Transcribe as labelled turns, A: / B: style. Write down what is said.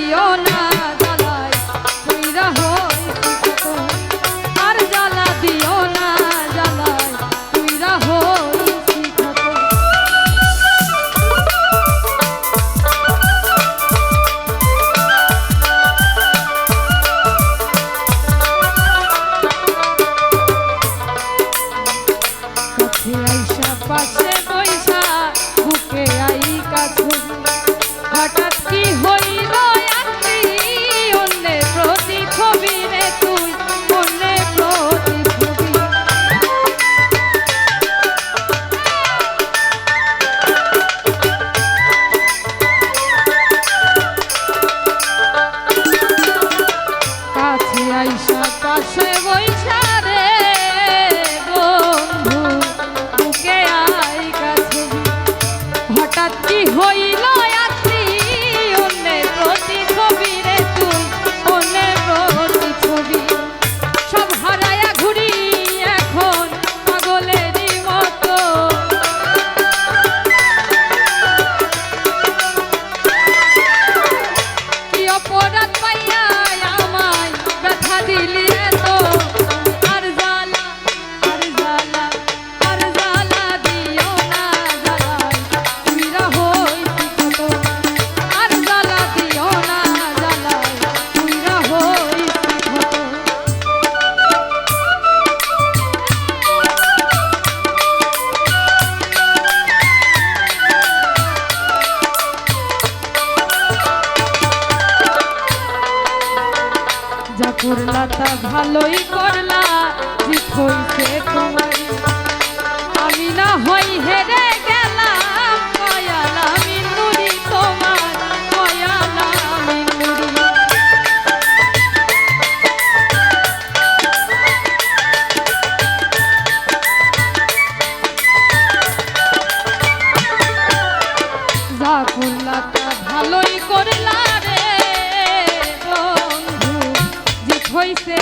A: দিও না জ্বালায় কইরা হইছি কত আর জ্বালা দিও না জ্বালায় কইরা হইছি কত কাছে আইসা পাশে বইসা বুকে আই কাছে হঠাৎ কি হইল আত্মি অন্যের প্রতি ছবি রে তুই অন্যের প্রতি ছবি কাছে আইসা পাশে বইসা রে বন্ধু বুকে আই কাছে হঠাৎ কি হইল আত্মি অন্যের প্রতি ছবি রে তুই অন্যের প্রতি ছবি সব হারায়া ঘুরি এখন পাগলেরই মতো কি অপরাধ পাইয়া আমায় ব্যথা দিলি এত আর জ্বালা আর জ্বালা আর জ্বালা দিও না জ্বালায় কইরা হইছি কত আর জ্বালা দিও না জ্বালায় কইরা হইছি কত যা করলা তা ভালোই করলা জিত হইছে তোমার আমি না হই হেরে গেলাম কয়ালা মিনুরি তোমার কয়ালা মিনুরি যা করলা তা ভালোই করলা রে বন্ধু জিত হইছে